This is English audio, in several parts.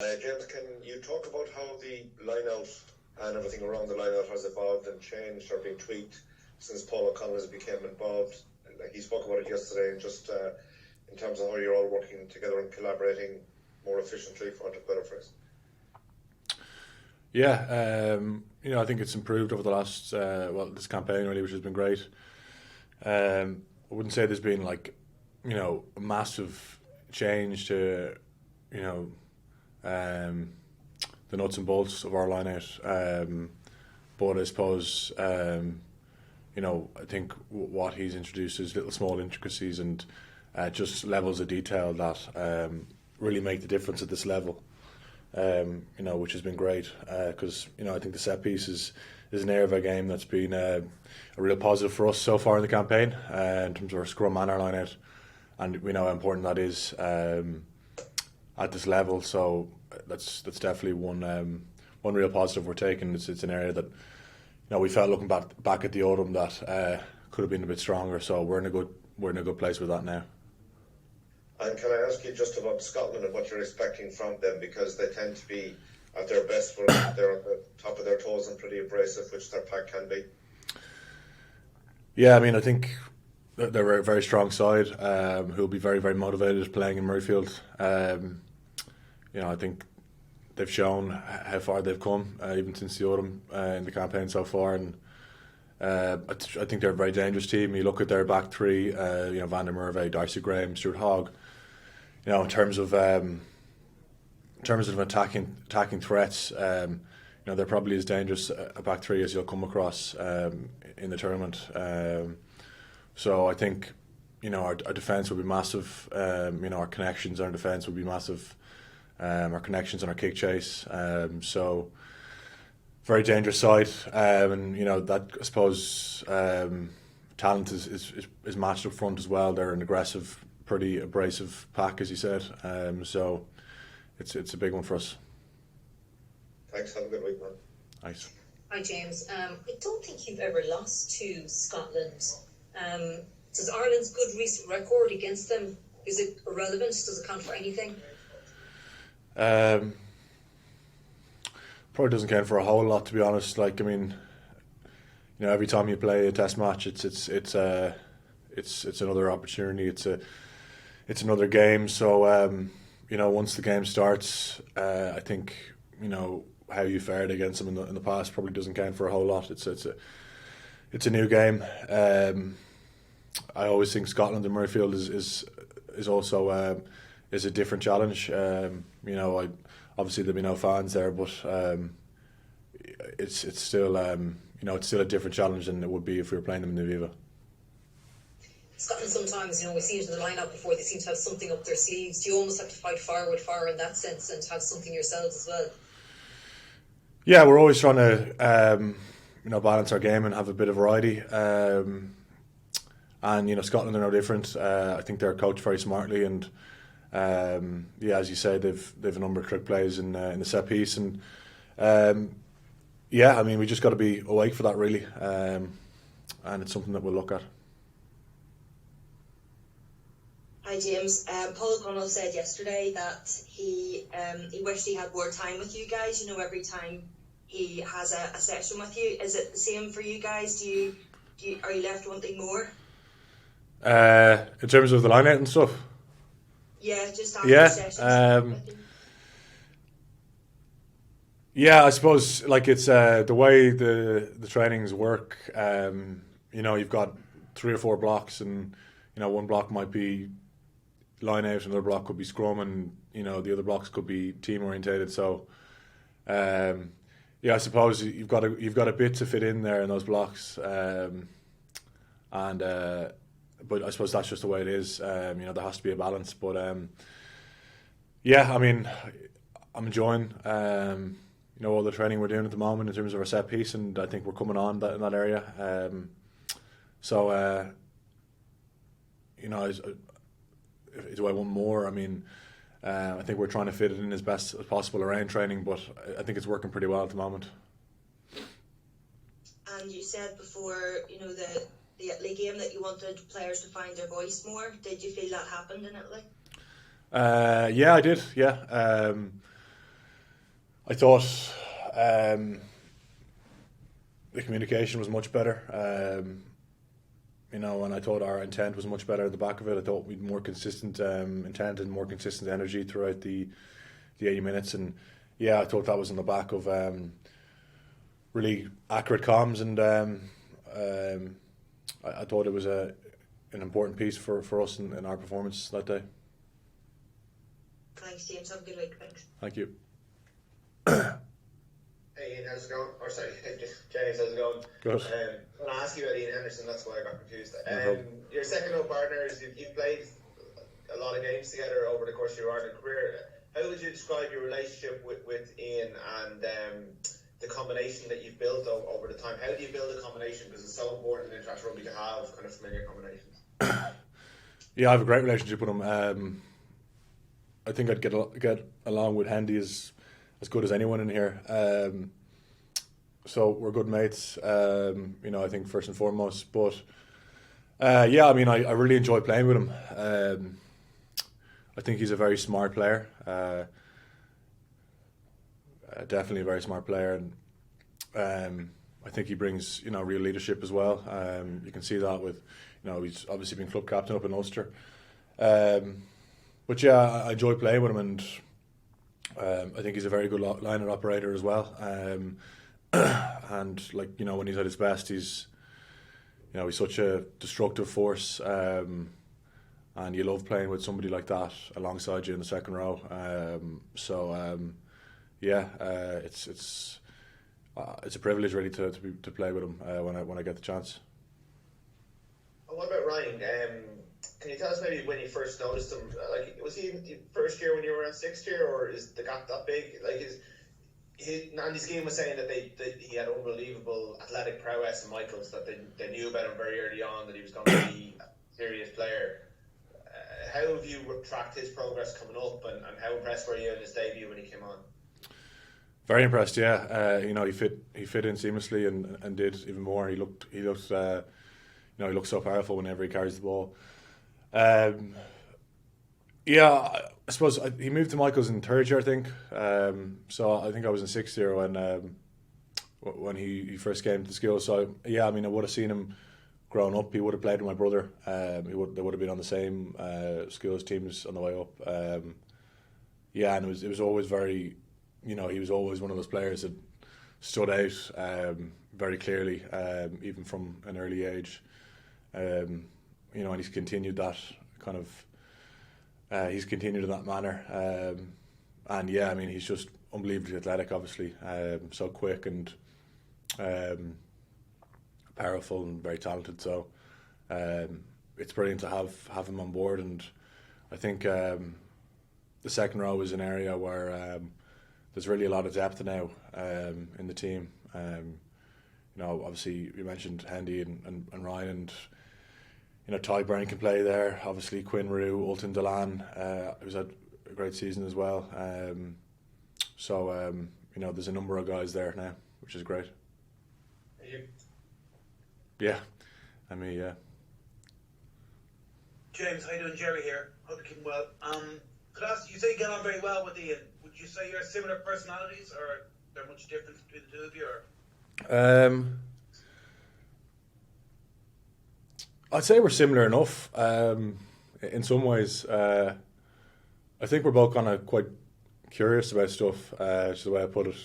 James, can you talk about how the line-out and everything around the line-out has evolved and changed or been tweaked since Paul O'Connell has become involved? Like he spoke about it yesterday, and just in terms of how you're all working together and collaborating more efficiently, for want of a better phrase. Yeah, I think it's improved over the last this campaign really, which has been great. I wouldn't say there's been a massive change to the nuts and bolts of our line-out, but I suppose I think what he's introduced is little small intricacies and just levels of detail that really make the difference at this level. Which has been great because I think the set piece is an area of our game that's been a real positive for us so far in the campaign in terms of our scrum and our line-out, and we know how important that is at this level. So that's definitely one real positive we're taking. It's an area that we felt looking back at the autumn that could have been a bit stronger. So we're in a good place with that now. And can I ask you just about Scotland and what you're expecting from them, because they tend to be at their best when they're at the top of their toes and pretty abrasive, which their pack can be. Yeah, I mean, I think they're a very strong side who'll be very, very motivated playing in Murrayfield. I think they've shown how far they've come even since the autumn in the campaign so far, and I think they're a very dangerous team. You look at their back three, Van der Merwe, Darcy Graham, Stuart Hogg. In terms of attacking threats, they're probably as dangerous a back three as you'll come across in the tournament. So I think our defence will be massive. Our connections on defence will be massive. Our connections on our kick chase. So very dangerous side, and that I suppose talent is matched up front as well. They're an aggressive, pretty abrasive pack, as you said. So it's a big one for us. Thanks. Have a good week, man. Nice. Hi, James. I don't think you've ever lost to Scotland. Does Ireland's good recent record against them, is it irrelevant? Does it count for anything? Probably doesn't count for a whole lot, to be honest. Every time you play a test match, it's another opportunity. It's another game. So once the game starts, I think how you fared against them in the past probably doesn't count for a whole lot. It's a new game. I always think Scotland and Murrayfield is also is a different challenge. Obviously there'll be no fans there, but it's still it's still a different challenge than it would be if we were playing them in the Viva. Scotland sometimes, we see it in the line-up before, they seem to have something up their sleeves. Do you almost have to fight fire with fire in that sense and have something yourselves as well? Yeah, we're always trying to balance our game and have a bit of variety. And Scotland are no different. I think they're coached very smartly, and as you say, they've a number of trick plays in the set piece, and we just got to be awake for that really, and it's something that we'll look at. Hi James, Paul O'Connell said yesterday that he wished he had more time with you guys. Every time he has a session with you, is it the same for you guys? Are you left wanting more? In terms of the line out and stuff. Yeah, just after the sessions. I suppose it's the way the trainings work. You've got 3 or 4 blocks, and one block might be line out, another block could be scrum, and the other blocks could be team orientated. So I suppose you've got a bit to fit in there in those blocks, but I suppose that's just the way it is. There has to be a balance, but I'm enjoying all the training we're doing at the moment in terms of our set piece, and I think we're coming on in that area. Do I want more? I think we're trying to fit it in as best as possible around training, but I think it's working pretty well at the moment. And you said before, the Italy game that you wanted players to find their voice more. Did you feel that happened in Italy? Yeah, I did. Yeah, I thought the communication was much better. And I thought our intent was much better at the back of it. I thought we'd more consistent intent and more consistent energy throughout the 80 minutes. And I thought that was on the back of really accurate comms. And I thought it was an important piece for us in our performance that day. Thanks, James. Have a good week. Thanks. Thank you. Hey Ian, how's it going? Or sorry, James, how's it going? Good. I want to ask you about Ian Henderson, that's why I got confused. No your second row partners, you've played a lot of games together over the course of your Ireland career. How would you describe your relationship with Ian and the combination that you've built over the time? How do you build a combination? Because it's so important in international rugby to have kind of familiar combinations. I have a great relationship with him. I think I'd get along with Hendy as good as anyone in here. So we're good mates, I think first and foremost. But I really enjoy playing with him. I think he's a very smart player. Definitely a very smart player. And I think he brings, real leadership as well. You can see that with, he's obviously been club captain up in Ulster. But I enjoy playing with him, and I think he's a very good line operator as well. And when he's at his best, he's such a destructive force. And you love playing with somebody like that alongside you in the second row. It's a privilege really to play with him when I get the chance. And what about Ryan? Can you tell us maybe when you first noticed him? Was he in the first year when you were around sixth year, or is the gap that big? Andy Skeen was saying that he had unbelievable athletic prowess in Michaels, that they knew about him very early on, that he was going to be a serious player. How have you tracked his progress coming up, and how impressed were you in his debut when he came on? Very impressed, yeah. He fit in seamlessly and did even more. He looked so powerful whenever he carries the ball. I suppose he moved to Michaels in third year, I think. So I think I was in sixth year when he first came to the skills. So I would have seen him growing up. He would have played with my brother. They would have been on the same skills teams on the way up. And it was always very, he was always one of those players that stood out very clearly, even from an early age. And he's continued that kind of. He's continued in that manner, he's just unbelievably athletic. Obviously, so quick and powerful and very talented. So it's brilliant to have him on board. And I think the second row is an area where there's really a lot of depth now in the team. Obviously you mentioned Hendy and Ryan, and Ty Brown can play there. Obviously Quinn Rue, Ulton Delan, who's had a great season as well. There's a number of guys there now, which is great. Are you? Yeah. James, how you doing? Jerry here. Hope you're keeping well. Could I ask, you say you get on very well with Ian. Would you say you're similar personalities, or are there much difference between the two of you? Or? I'd say we're similar enough in some ways. I think we're both kind of quite curious about stuff, is the way I put it.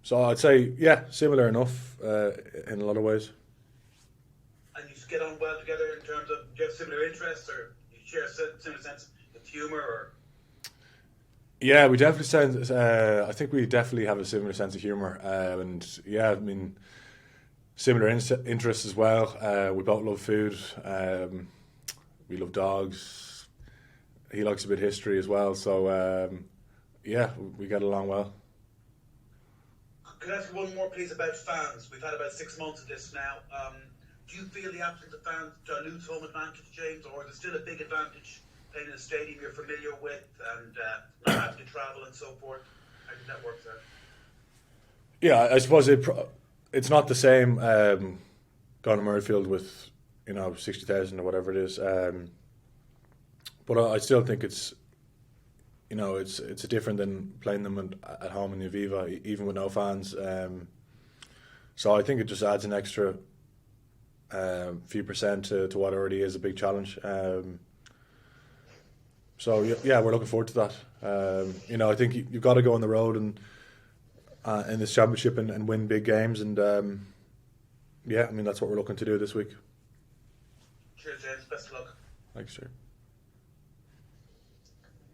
So I'd say, similar enough in a lot of ways. And you just get on well together in terms of, do you have similar interests, or you share a similar sense of humour? Or? Yeah, we definitely I think we definitely have a similar sense of humour. Similar interests as well. We both love food. We love dogs. He likes a bit of history as well. So, we get along well. Could I ask you one more, please, about fans? We've had about 6 months of this now. Do you feel the absence of fans dilutes home advantage, James, or is it still a big advantage playing in a stadium you're familiar with and not having to travel and so forth? How does that work, sir? Yeah, I suppose it's not the same going to Murrayfield with 60,000 or whatever it is, but I still think it's you know, it's different than playing them at home in the Aviva, even with no fans. So I think it just adds an extra few percent to what already is a big challenge. So yeah, we're looking forward to that. You know, I think you've got to go on the road and in this championship and win big games, and yeah, I mean that's what we're looking to do this week. Cheers, James. Best of luck. Thanks, sir.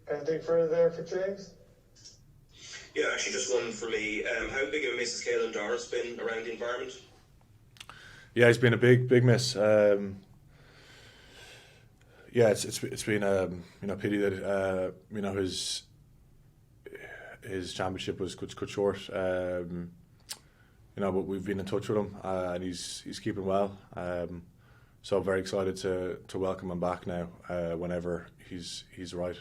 Anything further there for James? Yeah, actually, just one for me. How big of a miss has Caelan Doris been around the environment? Yeah, it's been a big miss. Yeah, it's been a pity that you know his championship was cut short. You know, but we've been in touch with him and he's keeping well. So very excited to welcome him back now whenever he's right.